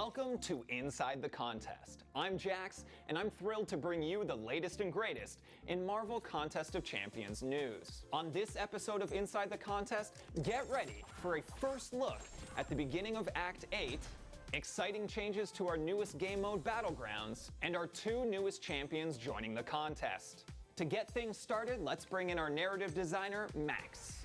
Welcome to Inside the Contest. I'm Jax, and I'm thrilled to bring you the latest and greatest in Marvel Contest of Champions news. On this episode of Inside the Contest, get ready for a first look at the beginning of Act 8, exciting changes to our newest game mode Battlegrounds, and our two newest champions joining the contest. To get things started, let's bring in our narrative designer, Max.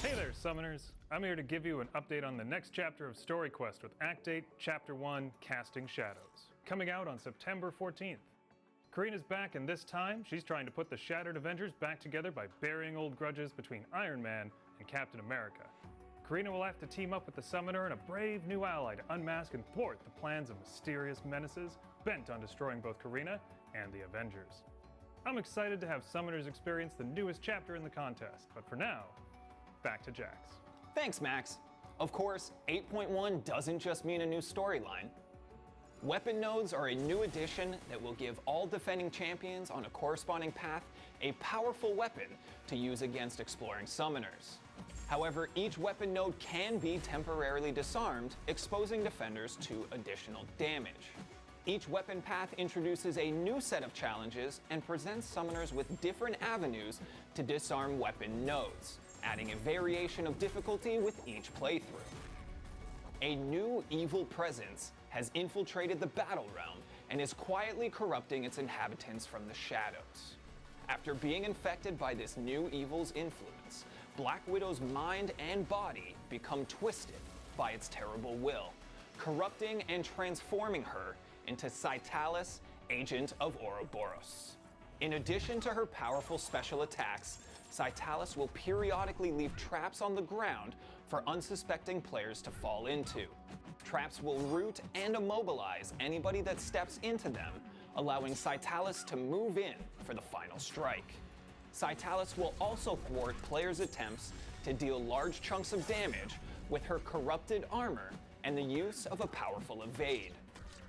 Hey there, Summoners! I'm here to give you an update on the next chapter of Story Quest with Act 8, Chapter 1, Casting Shadows, coming out on September 14th. Karina's back, and this time, she's trying to put the Shattered Avengers back together by burying old grudges between Iron Man and Captain America. Karina will have to team up with the Summoner and a brave new ally to unmask and thwart the plans of mysterious menaces bent on destroying both Karina and the Avengers. I'm excited to have Summoners experience the newest chapter in the contest, but for now, back to Jax. Thanks, Max. Of course, 8.1 doesn't just mean a new storyline. Weapon nodes are a new addition that will give all defending champions on a corresponding path a powerful weapon to use against exploring summoners. However, each weapon node can be temporarily disarmed, exposing defenders to additional damage. Each weapon path introduces a new set of challenges and presents summoners with different avenues to disarm weapon nodes, adding a variation of difficulty with each playthrough. A new evil presence has infiltrated the battle realm and is quietly corrupting its inhabitants from the shadows. After being infected by this new evil's influence, Black Widow's mind and body become twisted by its terrible will, corrupting and transforming her into Cytalis, Agent of Ouroboros. In addition to her powerful special attacks, Cytalis will periodically leave traps on the ground for unsuspecting players to fall into. Traps will root and immobilize anybody that steps into them, allowing Cytalis to move in for the final strike. Cytalis will also thwart players' attempts to deal large chunks of damage with her corrupted armor and the use of a powerful evade.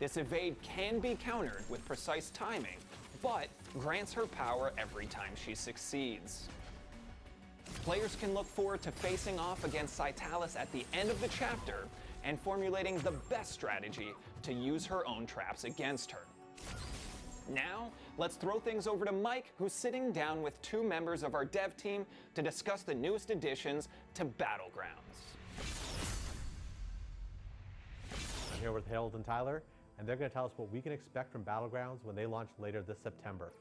This evade can be countered with precise timing, but grants her power every time she succeeds. Players can look forward to facing off against Cytalis at the end of the chapter and formulating the best strategy to use her own traps against her. Now, let's throw things over to Mike, who's sitting down with two members of our dev team to discuss the newest additions to Battlegrounds. I'm here with Harold and Tyler, and they're going to tell us what we can expect from Battlegrounds when they launch later this September.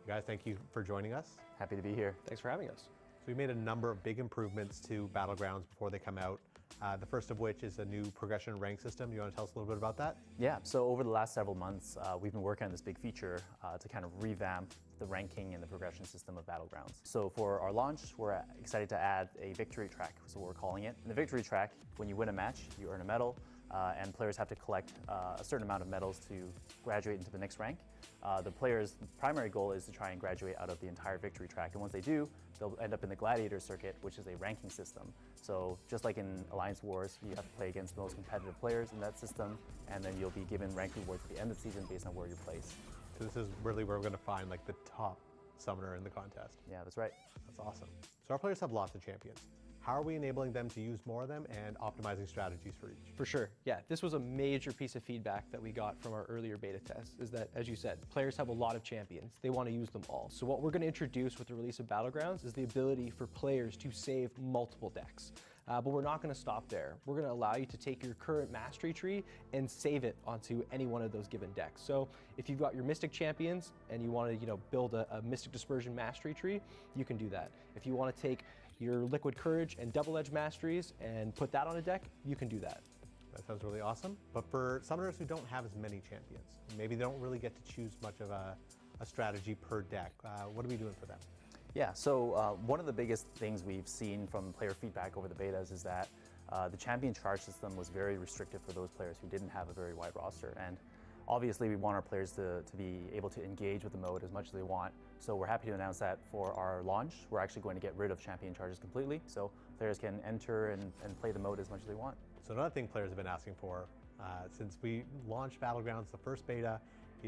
You guys, thank you for joining us. Happy to be here. Thanks for having us. So we made a number of big improvements to Battlegrounds before they come out. The first of which is a new progression and rank system. You want to tell us a little bit about that? Yeah, so over the last several months, we've been working on this big feature to kind of revamp the ranking and the progression system of Battlegrounds. So for our launch, we're excited to add a victory track, is what we're calling it. In the victory track, when you win a match, you earn a medal, and players have to collect a certain amount of medals to graduate into the next rank. The player's primary goal is to try and graduate out of the entire victory track, and once they do, they'll end up in the Gladiator circuit, which is a ranking system. So just like in Alliance Wars, you have to play against the most competitive players in that system, and then you'll be given rank rewards at the end of the season based on where you're placed. So this is really where we're going to find like the top summoner in the contest. Yeah, that's right. That's awesome. So our players have lots of champions. How are we enabling them to use more of them and optimizing strategies for each? For sure, yeah. This was a major piece of feedback that we got from our earlier beta tests, is that, as you said, players have a lot of champions. They want to use them all. So what we're going to introduce with the release of Battlegrounds is the ability for players to save multiple decks. But we're not going to stop there. We're going to allow you to take your current mastery tree and save it onto any one of those given decks. So if you've got your Mystic champions and you want to, build a Mystic Dispersion mastery tree, you can do that. If you want to take your Liquid Courage and Double Edge masteries and put that on a deck, you can do that. That sounds really awesome. But for summoners who don't have as many champions, maybe they don't really get to choose much of a strategy per deck, what are we doing for them? Yeah, so one of the biggest things we've seen from player feedback over the betas is that the champion charge system was very restrictive for those players who didn't have a very wide roster. And obviously we want our players to be able to engage with the mode as much as they want. So we're happy to announce that for our launch, we're actually going to get rid of champion charges completely. So players can enter and play the mode as much as they want. So another thing players have been asking for since we launched Battlegrounds, the first beta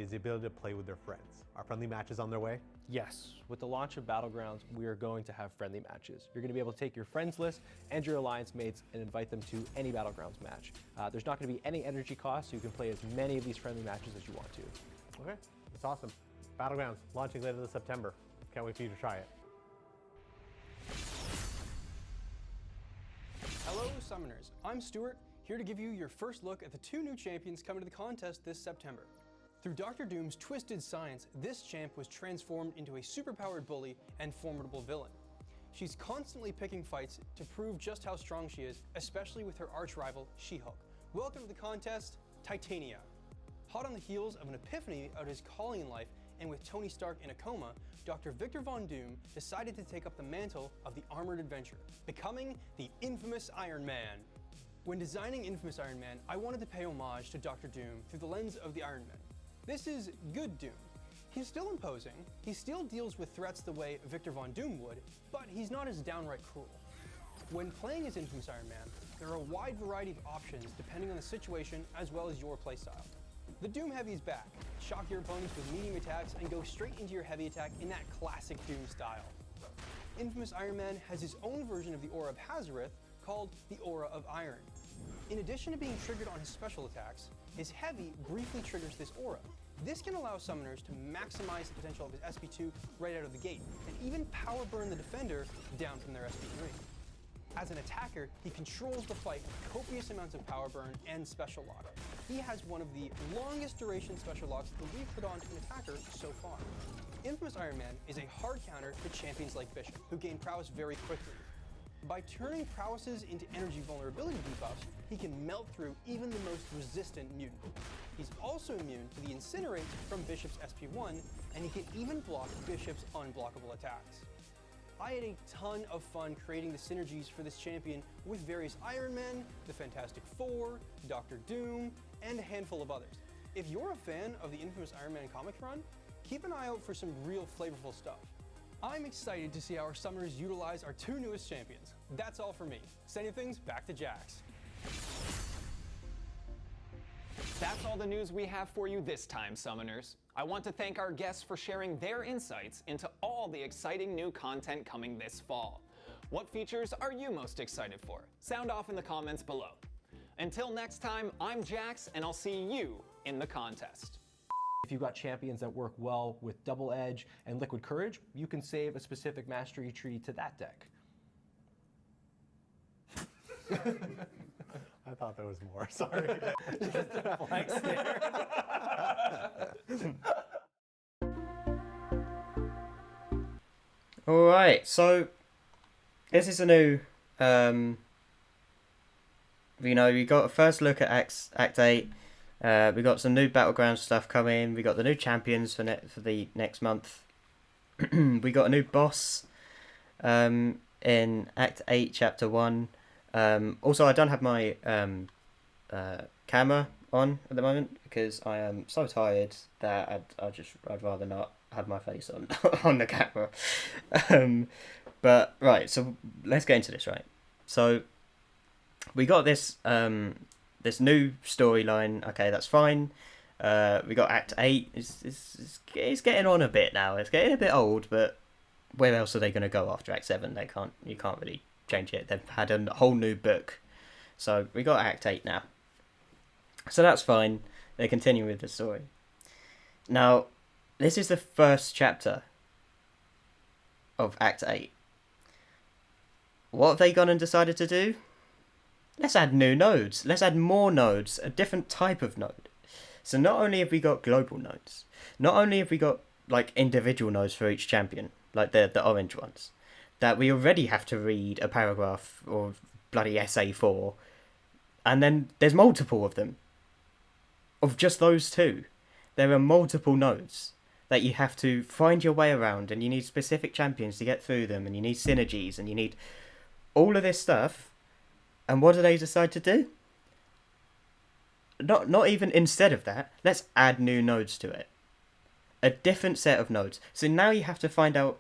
is the ability to play with their friends. Are friendly matches on their way? Yes, with the launch of Battlegrounds, we are going to have friendly matches. You're going to be able to take your friends list and your alliance mates and invite them to any Battlegrounds match. There's not going to be any energy cost, so you can play as many of these friendly matches as you want to. Okay, that's awesome. Battlegrounds launching later this September. Can't wait for you to try it. Hello, Summoners. I'm Stuart, here to give you your first look at the 2 new champions coming to the contest this September. Through Dr. Doom's twisted science, this champ was transformed into a superpowered bully and formidable villain. She's constantly picking fights to prove just how strong she is, especially with her arch-rival, She-Hulk. Welcome to the contest, Titania. Hot on the heels of an epiphany of his calling in life, and with Tony Stark in a coma, Dr. Victor Von Doom decided to take up the mantle of the armored adventurer, becoming the infamous Iron Man. When designing Infamous Iron Man, I wanted to pay homage to Dr. Doom through the lens of the Iron Man. This is good Doom. He's still imposing, he still deals with threats the way Victor Von Doom would, but he's not as downright cruel. When playing as Infamous Iron Man, there are a wide variety of options depending on the situation as well as your playstyle. The Doom Heavy is back. Shock your opponents with medium attacks and go straight into your heavy attack in that classic Doom style. Infamous Iron Man has his own version of the Aura of Hazareth called the Aura of Iron. In addition to being triggered on his special attacks, his Heavy briefly triggers this aura. This can allow summoners to maximize the potential of his SP2 right out of the gate, and even power burn the defender down from their SP3. As an attacker, he controls the fight with copious amounts of power burn and special lock. He has one of the longest duration special locks that we've put onto an attacker so far. Infamous Iron Man is a hard counter to champions like Bishop, who gain prowess very quickly. By turning prowesses into energy vulnerability debuffs, he can melt through even the most resistant mutant. He's also immune to the Incinerate from Bishop's SP1, and he can even block Bishop's unblockable attacks. I had a ton of fun creating the synergies for this champion with various Iron Men, the Fantastic Four, Dr. Doom, and a handful of others. If you're a fan of the Infamous Iron Man comic run, keep an eye out for some real flavorful stuff. I'm excited to see how our summoners utilize our 2 newest champions. That's all for me. Sending things back to Jax. That's all the news we have for you this time, Summoners. I want to thank our guests for sharing their insights into all the exciting new content coming this fall. What features are you most excited for? Sound off in the comments below. Until next time, I'm Jax, and I'll see you in the contest. If you've got champions that work well with Double Edge and Liquid Courage, you can save a specific mastery tree to that deck. I thought there was more, sorry. Alright, so this is a new, we got a first look at Act 8. We got some new Battlegrounds stuff coming. We got the new champions for the next month. We got a new boss in Act 8, Chapter 1. Also, I don't have my camera on at the moment because I am so tired that I'd rather not have my face on on the camera. But right, so let's get into this. Right, so we got this this new storyline. Okay, that's fine. We got Act 8. It's getting on a bit now. It's getting a bit old, but where else are they going to go after Act 7? You can't really change it. They've had a whole new book. So we got Act 8 now. So that's fine. They continue with the story. Now, this is the first chapter of Act 8. What have they gone and decided to do? Let's add new nodes. Let's add more nodes, a different type of node. So not only have we got global nodes, not only have we got like individual nodes for each champion, like the orange ones, that we already have to read a paragraph or bloody essay for, and then there's multiple of them. Of just those 2. There are multiple nodes that you have to find your way around, and you need specific champions to get through them, and you need synergies, and you need all of this stuff. And what do they decide to do? Not even instead of that, let's add new nodes to it. A different set of nodes. So now you have to find out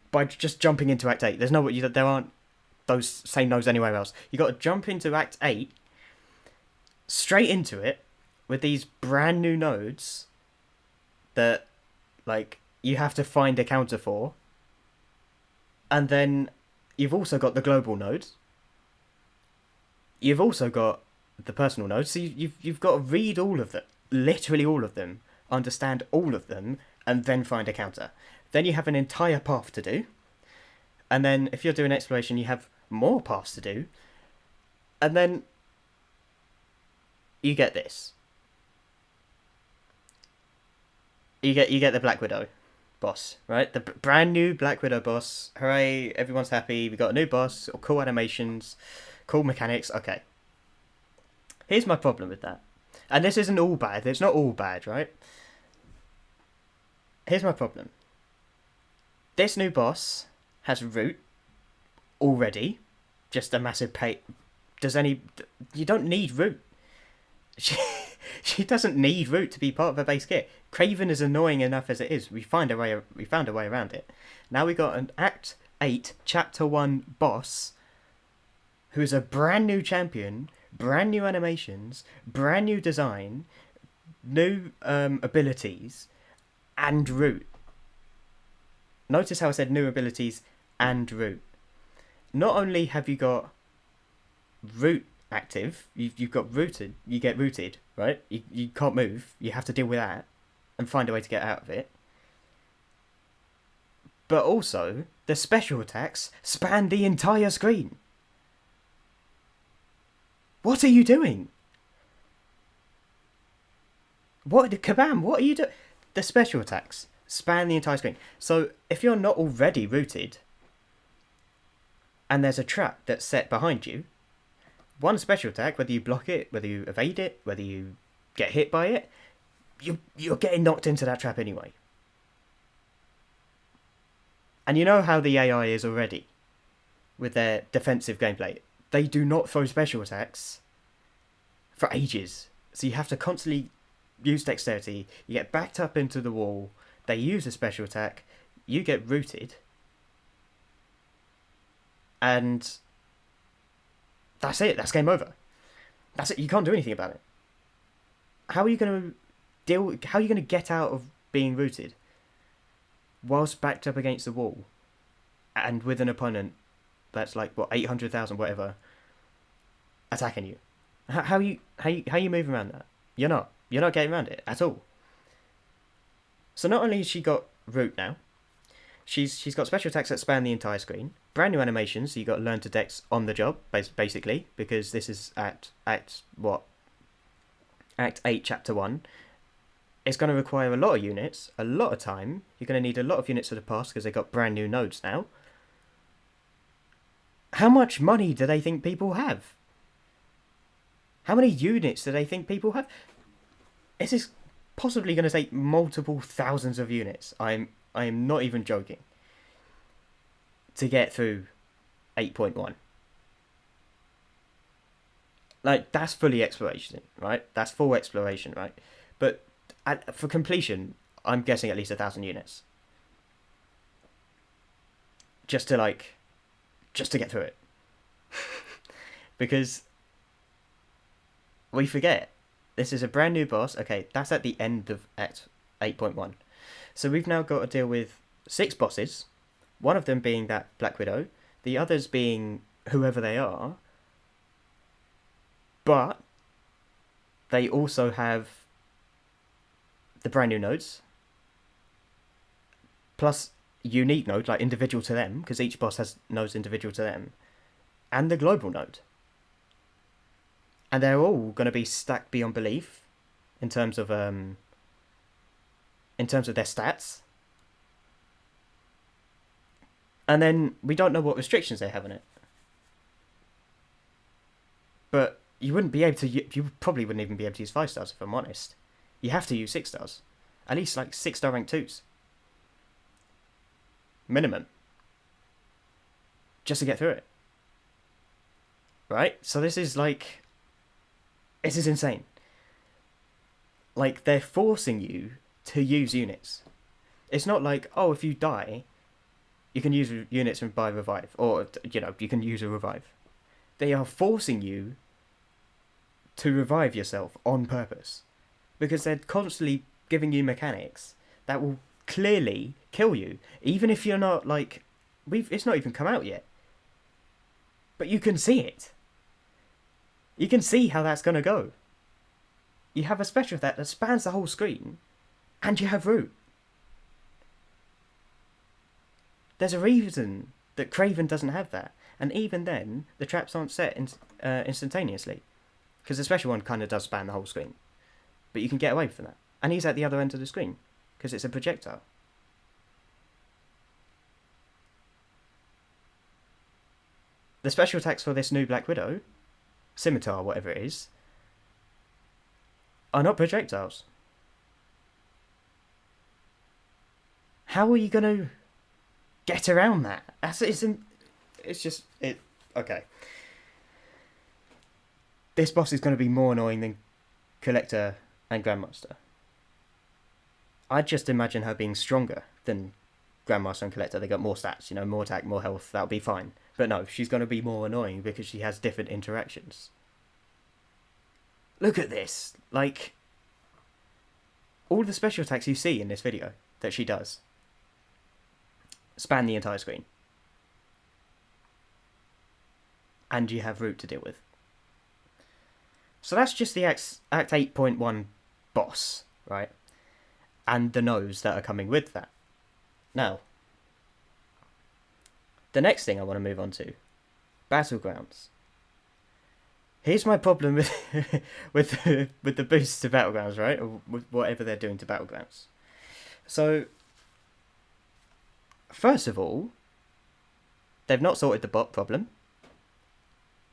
by just jumping into Act 8. There aren't those same nodes anywhere else. You got to jump into Act 8, straight into it, with these brand new nodes that, like, you have to find a counter for. And then you've also got the global nodes. You've also got the personal nodes. So you've got to read all of them, literally all of them, understand all of them, and then find a counter. Then you have an entire path to do. And then if you're doing exploration, you have more paths to do. And then you get this. You get the Black Widow boss, right? The brand new Black Widow boss. Hooray, everyone's happy. We got a new boss, cool animations, cool mechanics. Okay. Here's my problem with that. And this isn't all bad. It's not all bad, right? Here's my problem. This new boss has root already. Just a massive pay. You don't need root. She doesn't need root to be part of her base kit. Craven is annoying enough as it is. We found a way around it. Now we got an Act 8 Chapter 1 boss who is a brand new champion, brand new animations, brand new design, new abilities, and root. Notice how I said new abilities and root. Not only have you got root active, you've got rooted, you get rooted, right? You can't move, you have to deal with that and find a way to get out of it. But also, the special attacks span the entire screen. What are you doing? Kabam, what are you doing? The special attacks span the entire screen. So if you're not already rooted and there's a trap that's set behind you, one special attack, whether you block it, whether you evade it, whether you get hit by it, you're getting knocked into that trap anyway. And you know how the AI is already with their defensive gameplay. They do not throw special attacks for ages. So you have to constantly use dexterity. You get backed up into the wall. They use a special attack. You get rooted. And that's it. That's game over. That's it. You can't do anything about it. How are you going to how are you going to get out of being rooted whilst backed up against the wall and with an opponent that's like, what, 800,000, whatever, attacking you? How you move around that? You're not getting around it at all. So not only has she got root now, she's got special attacks that span the entire screen, brand new animations, so you got to learn to dex on the job, basically, because this is Act 8 Chapter 1. It's going to require a lot of units, a lot of time. You're going to need a lot of units for the pass because they've got brand new nodes now. How much money do they think people have? How many units do they think people have? This is possibly going to take multiple thousands of units. I am not even joking. To get through 8.1. Like, that's fully exploration, right? That's full exploration, right? But for completion, I'm guessing at least 1,000 units. Just to get through it. Because we forget, this is a brand new boss. Okay, that's at the end of Act 8.1. So we've now got to deal with 6 bosses. One of them being that Black Widow. The others being whoever they are. But they also have the brand new nodes. Plus unique node, like individual to them, because each boss has nodes individual to them. And the global node. And they're all going to be stacked beyond belief in terms of their stats. And then we don't know what restrictions they have on it. But you probably wouldn't even be able to use 5 stars if I'm honest. You have to use 6 stars. At least like 6-star rank 2s. Minimum. Just to get through it. Right? So this is insane. Like, they're forcing you to use units. It's not like, oh, if you die, you can use units by revive. Or, you can use a revive. They are forcing you to revive yourself on purpose. because they're constantly giving you mechanics that will clearly kill you, even if you're not like, it's not even come out yet, but you can see it. You can see how that's going to go. You have a special that spans the whole screen, and you have root. There's a reason that Craven doesn't have that, and even then, the traps aren't set instantaneously, because the special one kind of does span the whole screen, but you can get away from that. And he's at the other end of the screen, because it's a projectile. The special attacks for this new Black Widow, Scimitar, whatever it is, are not projectiles. How are you going to get around that? Okay. This boss is going to be more annoying than Collector and Grandmaster. I just imagine her being stronger than Grandmaster and Collector. They got more stats, more attack, more health. That'll be fine. But no, she's going to be more annoying because she has different interactions. Look at this. Like, all the special attacks you see in this video that she does span the entire screen. And you have root to deal with. So that's just the Act 8.1 boss, right? And the nodes that are coming with that. Now, the next thing I want to move on to, Battlegrounds. Here's my problem with the boost to Battlegrounds, right? Or with whatever they're doing to Battlegrounds. So, first of all, they've not sorted the bot problem.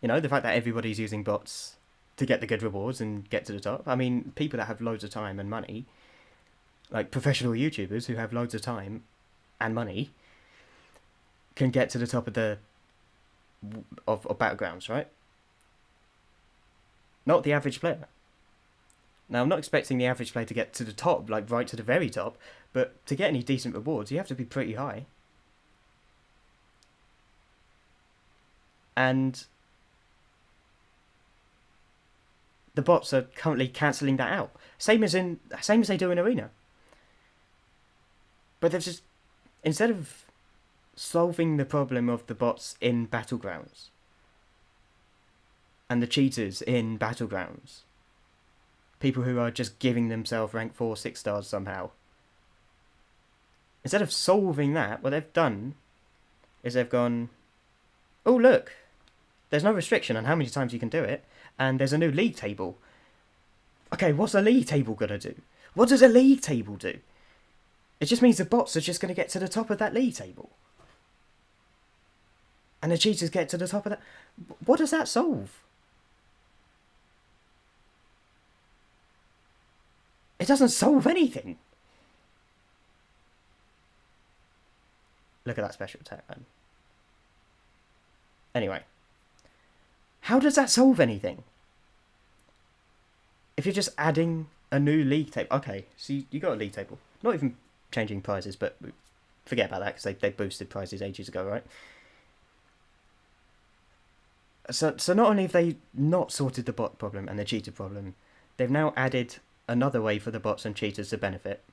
The fact that everybody's using bots to get the good rewards and get to the top. I mean, people that have loads of time and money, like professional YouTubers who have loads of time and money, can get to the top of of Battlegrounds, right? Not the average player. Now, I'm not expecting the average player to get to the top, like right to the very top, but to get any decent rewards, you have to be pretty high. And the bots are currently cancelling that out. Same as they do in Arena. But they've just, instead of solving the problem of the bots in Battlegrounds and the cheaters in Battlegrounds, people who are just giving themselves rank 4, 6 stars somehow, instead of solving that, what they've done is they've gone, oh look, there's no restriction on how many times you can do it, and there's a new league table. Okay, what's a league table gonna do? What does a league table do? It just means the bots are just gonna get to the top of that league table. And the cheaters get to the top of that. What does that solve? It doesn't solve anything. Look at that special attack, man. Anyway. How does that solve anything? If you're just adding a new league table. Okay, so you got a league table. Not even changing prizes, but forget about that because they boosted prizes ages ago, right? So not only have they not sorted the bot problem and the cheater problem, they've now added another way for the bots and cheaters to benefit.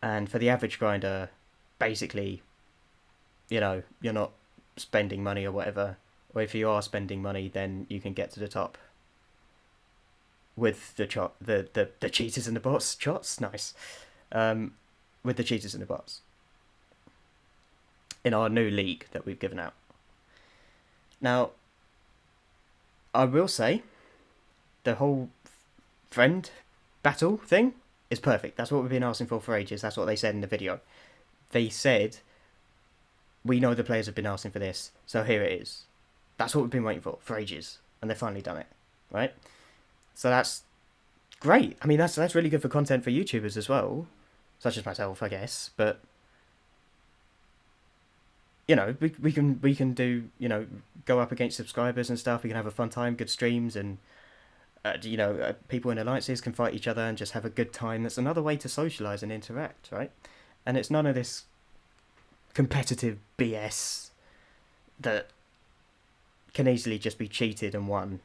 And for the average grinder, basically, you're not spending money or whatever. Or if you are spending money, then you can get to the top with the cheaters and the bots. Chots, nice. With the cheaters and the bots in our new league that we've given out. Now, I will say, the whole friend battle thing is perfect. That's what we've been asking for ages. That's what they said in the video. They said, we know the players have been asking for this, so here it is. That's what we've been waiting for ages, and they've finally done it, right? So that's great. I mean, that's really good for content for YouTubers as well, such as myself, I guess. But we can do go up against subscribers and stuff. We can have a fun time, good streams, and people in alliances can fight each other and just have a good time. That's another way to socialize and interact, right? And it's none of this competitive BS that can easily just be cheated and won,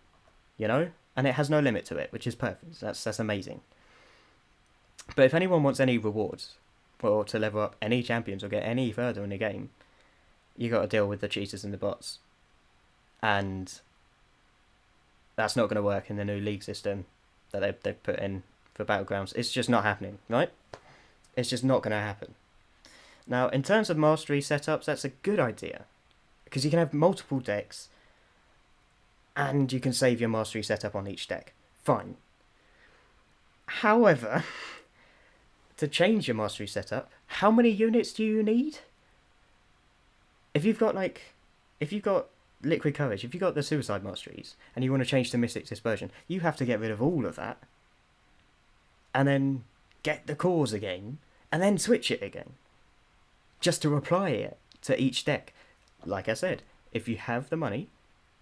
and it has no limit to it, which is perfect. That's amazing. But if anyone wants any rewards, or to level up any champions or get any further in the game, you got to deal with the cheaters and the bots, and that's not going to work in the new league system that they've put in for Battlegrounds. It's just not happening, right? It's just not going to happen. Now, in terms of mastery setups, that's a good idea, because you can have multiple decks, and you can save your mastery setup on each deck. Fine. However, to change your mastery setup, how many units do you need? If you've got Liquid Courage, if you've got the Suicide Masteries, and you want to change to Mystic Dispersion, you have to get rid of all of that, and then get the cores again, and then switch it again, just to apply it to each deck. Like I said, if you have the money,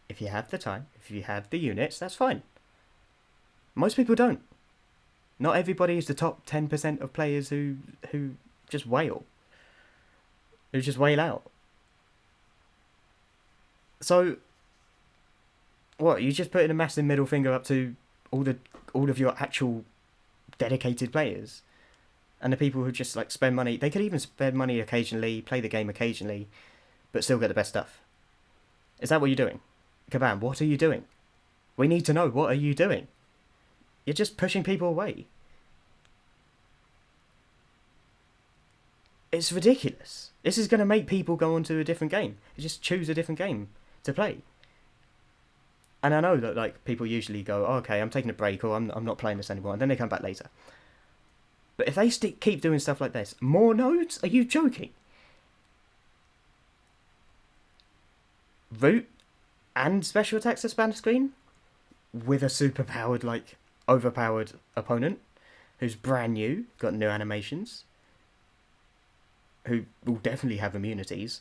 if you have the time, if you have the units, that's fine. Most people don't. Not everybody is the top 10% of players who just wail. Who just wail out. So, what, you just putting a massive middle finger up to all of your actual dedicated players? And the people who just like spend money, they could even spend money occasionally, play the game occasionally, but still get the best stuff. Is that what you're doing? Kabam, what are you doing? We need to know, what are you doing? You're just pushing people away. It's ridiculous. This is going to make people go on to a different game. You just choose a different game to play. And I know that like people usually go, oh, okay, I'm taking a break, or I'm not playing this anymore, and then they come back later. But if they keep doing stuff like this, more nodes? Are you joking? Root and special attacks to span the screen with a superpowered, like overpowered opponent who's brand new, got new animations, who will definitely have immunities.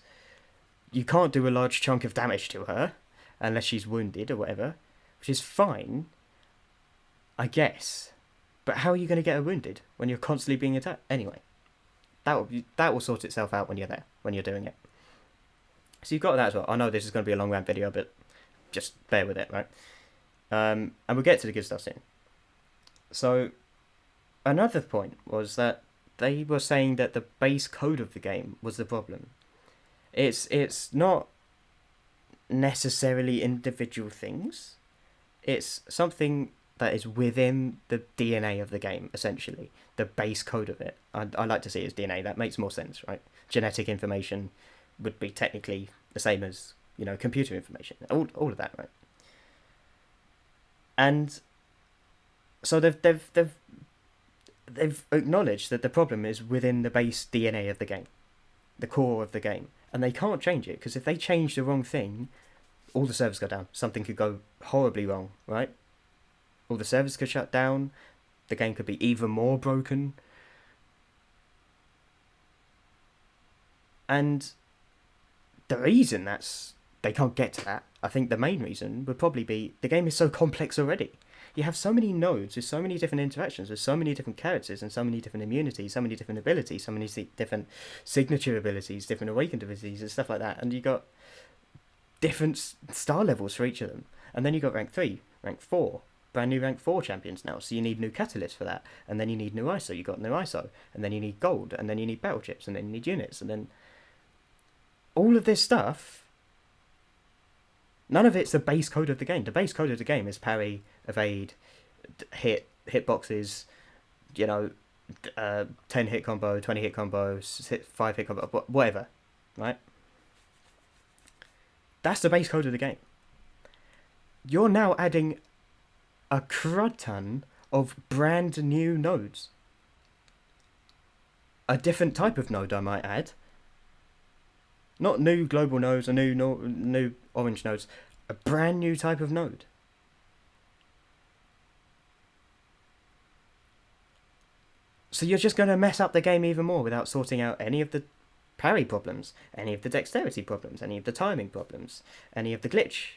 You can't do a large chunk of damage to her unless she's wounded or whatever, which is fine, I guess. But how are you going to get her wounded when you're constantly being attacked? Anyway, that will sort itself out when you're there, when you're doing it. So you've got that as well. I know this is going to be a long rant video, but just bear with it, right? And we'll get to the good stuff soon. So another point was that they were saying that the base code of the game was the problem. It's not necessarily individual things. It's something that is within the DNA of the game, essentially. The base code of it. I like to see it as DNA. That makes more sense, right? Genetic information would be technically the same as, you know, computer information. All of that, right? And so they've acknowledged that the problem is within the base DNA of the game, the core of the game, and they can't change it, because if they change the wrong thing, all the servers go down. Something could go horribly wrong, right? All the servers could shut down. The game could be even more broken. And the reason they can't get to that, I think the main reason would probably be the game is so complex already. You have so many nodes with so many different interactions, with so many different characters and so many different immunities, so many different abilities, so many different signature abilities, different awakened abilities and stuff like that. And you got different star levels for each of them. And then you got rank 3, rank 4, brand new rank 4 champions now. So you need new catalysts for that. And then you need new ISO. You got new ISO. And then you need gold. And then you need battle chips. And then you need units. And then all of this stuff, none of it's the base code of the game. The base code of the game is parry, evade, hit boxes, you know, 10 hit combo, 20 hit combo, 5 hit combo, whatever, right? That's the base code of the game. You're now adding a crud ton of brand new nodes. A different type of node, I might add. Not new global nodes or new orange nodes. A brand new type of node. So you're just going to mess up the game even more without sorting out any of the parry problems, any of the dexterity problems, any of the timing problems, any of the glitch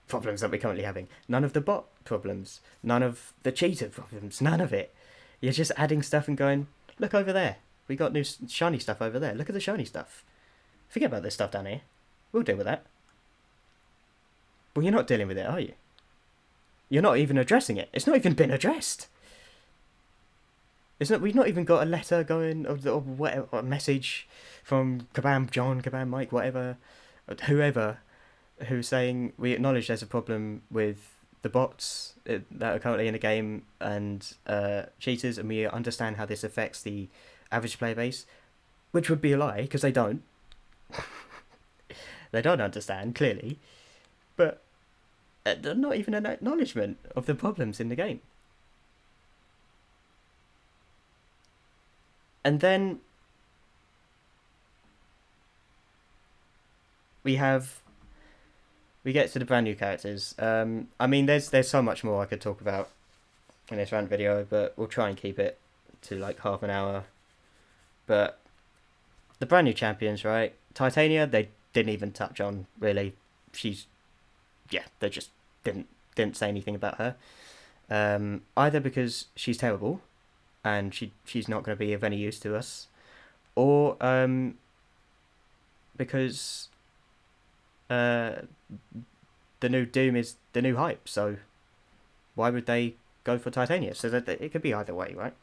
problems that we're currently having. None of the bot problems, none of the cheater problems, none of it. You're just adding stuff and going, look over there. We got new shiny stuff over there. Look at the shiny stuff. Forget about this stuff down here. We'll deal with that. Well, you're not dealing with it, are you? You're not even addressing it. It's not even been addressed. We've not even got a letter going, or whatever, a message from Kabam John, Kabam Mike, whatever, whoever, who's saying we acknowledge there's a problem with the bots that are currently in the game and cheaters, and we understand how this affects the average player base, which would be a lie because they don't. They don't understand, clearly, but not even an acknowledgement of the problems in the game. And then we get to the brand new characters. I mean, there's so much more I could talk about in this rant video, but we'll try and keep it to like half an hour. But the brand new champions, right? Titania, they didn't even touch on, really. They just didn't say anything about her. Either because she's terrible and she's not going to be of any use to us, or because the new Doom is the new hype, so why would they go for Titania? So that it could be either way, right?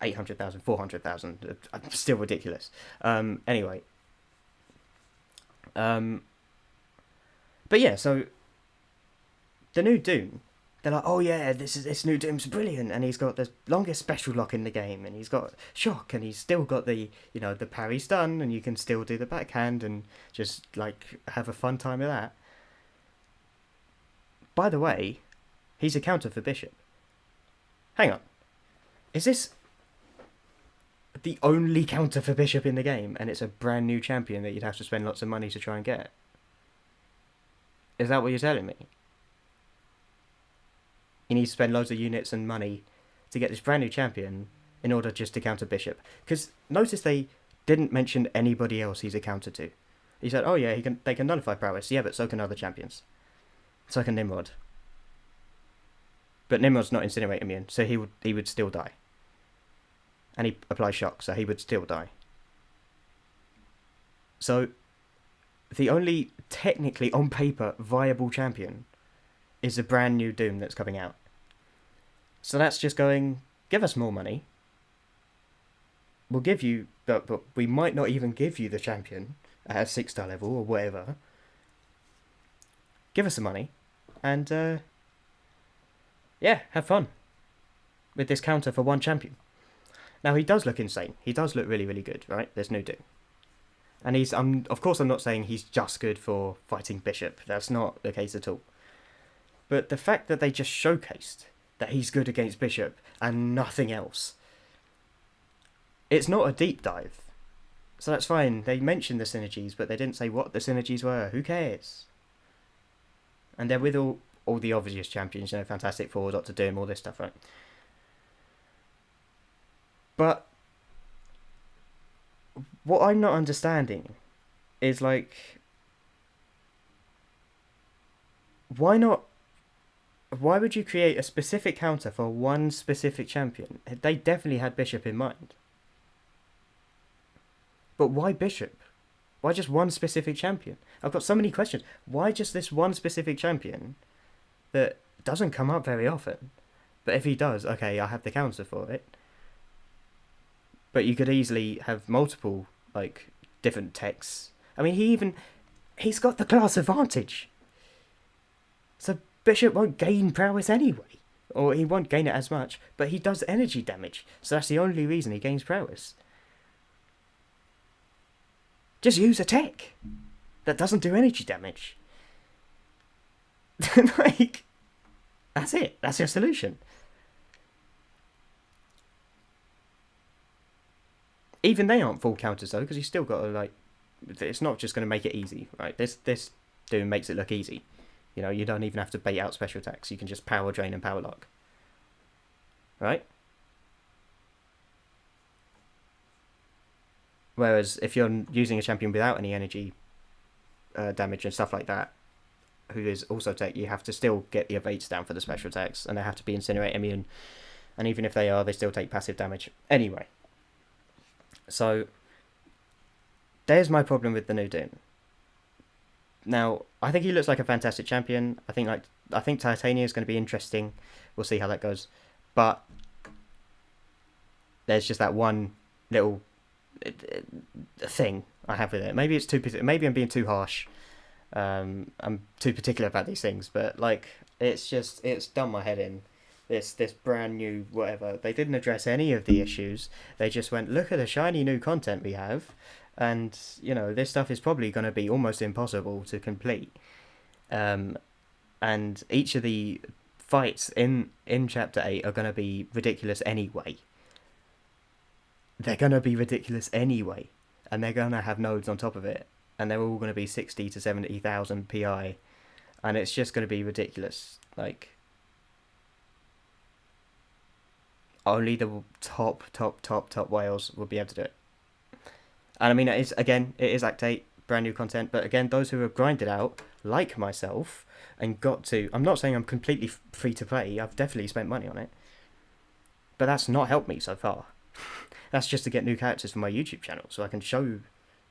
800,000, 400,000, still ridiculous. Anyway. But yeah, so the new Doom, they're like, oh yeah, this new Doom's brilliant, and he's got the longest special lock in the game, and he's got shock, and he's still got the the parry stun, and you can still do the backhand and just like have a fun time of that. By the way, he's a counter for Bishop. Hang on, is this the only counter for Bishop in the game, and it's a brand new champion that you'd have to spend lots of money to try and get? Is that what you're telling me? You need to spend loads of units and money to get this brand new champion in order just to counter Bishop. Because notice they didn't mention anybody else he's a counter to. He said, oh yeah, they can nullify prowess. Yeah, but so can other champions. So can Nimrod. But Nimrod's not incinerate immune, so he would still die. And he applies shock, so he would still die. So the only technically on paper viable champion is a brand new Doom that's coming out. So that's just going, give us more money. We'll give you, but we might not even give you the champion at a 6-star level or whatever. Give us some money, and have fun with this counter for one champion. Now he does look insane. He does look really, really good, right? There's new Doom. And of course I'm not saying he's just good for fighting Bishop. That's not the case at all. But the fact that they just showcased that he's good against Bishop and nothing else. It's not a deep dive. So that's fine. They mentioned the synergies, but they didn't say what the synergies were. Who cares? And they're with all the obvious champions, Fantastic Four, Dr. Doom, all this stuff, right? But what I'm not understanding is, like, why would you create a specific counter for one specific champion? They definitely had Bishop in mind. But why Bishop? Why just one specific champion? I've got so many questions. Why just this one specific champion that doesn't come up very often? But if he does, okay, I have the counter for it. But you could easily have multiple, like, different techs. I mean, he's got the class advantage. So Bishop won't gain prowess anyway. Or he won't gain it as much, but he does energy damage. So that's the only reason he gains prowess. Just use a tech that doesn't do energy damage. Like, that's it. That's your solution. Even they aren't full counters though, because you still got to, like, it's not just going to make it easy, right? This Doom makes it look easy. You don't even have to bait out special attacks. You can just power drain and power lock. Right? Whereas if you're using a champion without any energy damage and stuff like that, who is also tech, you have to still get the evades down for the special attacks, and they have to be incinerate immune. And even if they are, they still take passive damage. Anyway. So, there's my problem with the new Doom. Now, I think he looks like a fantastic champion. I think Titania is going to be interesting. We'll see how that goes. But there's just that one little thing I have with it. Maybe it's maybe I'm being too harsh. I'm too particular about these things, but like it's done my head in. This brand new whatever. They didn't address any of the issues. They just went, look at the shiny new content we have, and you know this stuff is probably going to be almost impossible to complete. And each of the fights in Chapter 8 are going to be ridiculous anyway. They're going to be ridiculous anyway, and they're going to have nodes on top of it, and they're all going to be 60 to 70,000 PI, and it's just going to be ridiculous. Like, only the top whales will be able to do it. And I mean, it is Act 8, brand new content, but again, those who have grinded out, like myself, and got to... I'm not saying I'm completely free to play, I've definitely spent money on it, but that's not helped me so far. That's just to get new characters for my YouTube channel, so I can show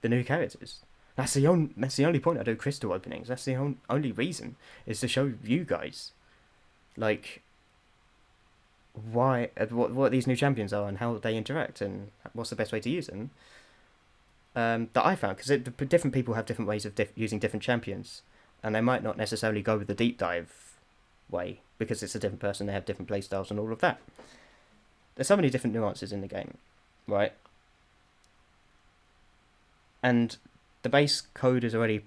the new characters. That's the only point I do crystal openings. That's the only reason, is to show you guys, like, what these new champions are and how they interact and what's the best way to use them. That I found, because different people have different ways of using different champions, and they might not necessarily go with the deep dive way because it's a different person. They have different playstyles and all of that. There's so many different nuances in the game, right? And the base code is already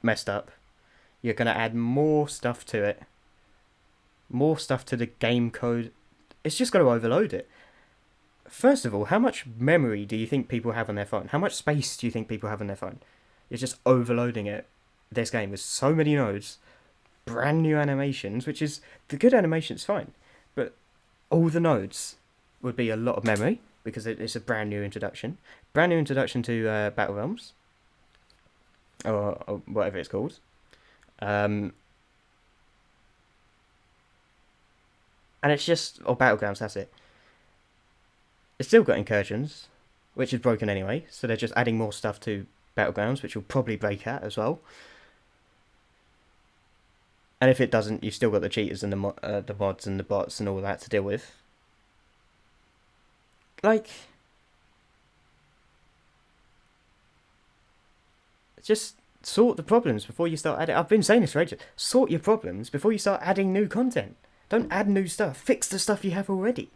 messed up. You're going to add more stuff to it, more stuff to the game code. It's just going to overload it. First of all, how much memory do you think people have on their phone? How much space do you think people have on their phone? You're just overloading it. This game with so many nodes, brand new animations, which is the good animation's fine, but all the nodes would be a lot of memory because it's a brand new introduction to Battlegrounds or whatever it's called. And it's just Battlegrounds. That's it. It's still got incursions, which is broken anyway, so they're just adding more stuff to Battlegrounds, which will probably break at as well. And if it doesn't, you've still got the cheaters and the mods and the bots and all that to deal with. Like, just sort the problems before you start adding... I've been saying this for ages. Sort your problems before you start adding new content. Don't add new stuff. Fix the stuff you have already.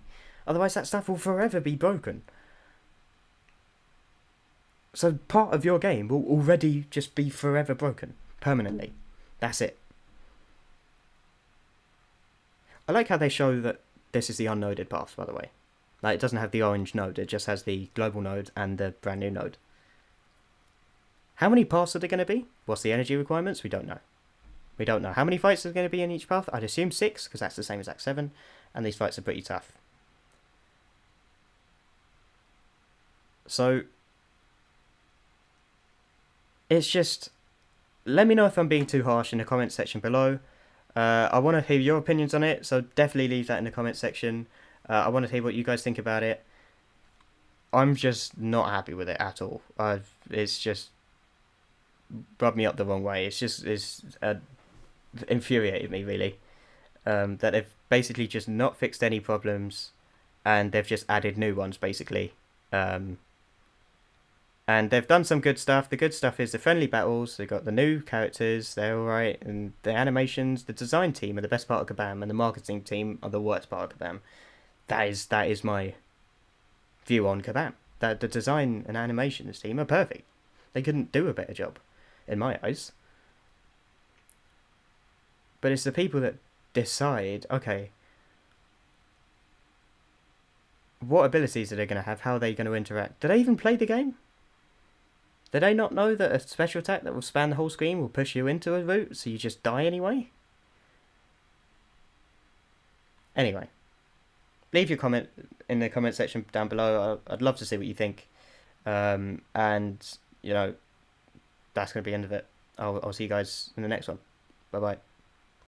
Otherwise, that stuff will forever be broken. So part of your game will already just be forever broken. Permanently. That's it. I like how they show that this is the unnoded path, by the way. Like, it doesn't have the orange node. It just has the global node and the brand new node. How many paths are there going to be? What's the energy requirements? We don't know. We don't know. How many fights are going to be in each path? I'd assume 6, because that's the same as Act 7. And these fights are pretty tough. So, it's just... Let me know if I'm being too harsh in the comments section below. I want to hear your opinions on it, so definitely leave that in the comments section. I want to hear what you guys think about it. I'm just not happy with it at all. It's just rubbed me up the wrong way. It's infuriated me, really. That they've basically just not fixed any problems, and they've just added new ones, basically. And they've done some good stuff. The good stuff is the friendly battles. They've got the new characters. They're alright. And the animations, the design team are the best part of Kabam, and the marketing team are the worst part of Kabam. That is my view on Kabam. That the design and animations team are perfect. They couldn't do a better job, in my eyes. But it's the people that decide, okay, what abilities are they going to have? How are they going to interact? Do they even play the game? Do they not know that a special attack that will span the whole screen will push you into a route, so you just die anyway? Anyway, leave your comment in the comment section down below. I'd love to see what you think. And, you know, that's going to be the end of it. I'll see you guys in the next one. Bye-bye.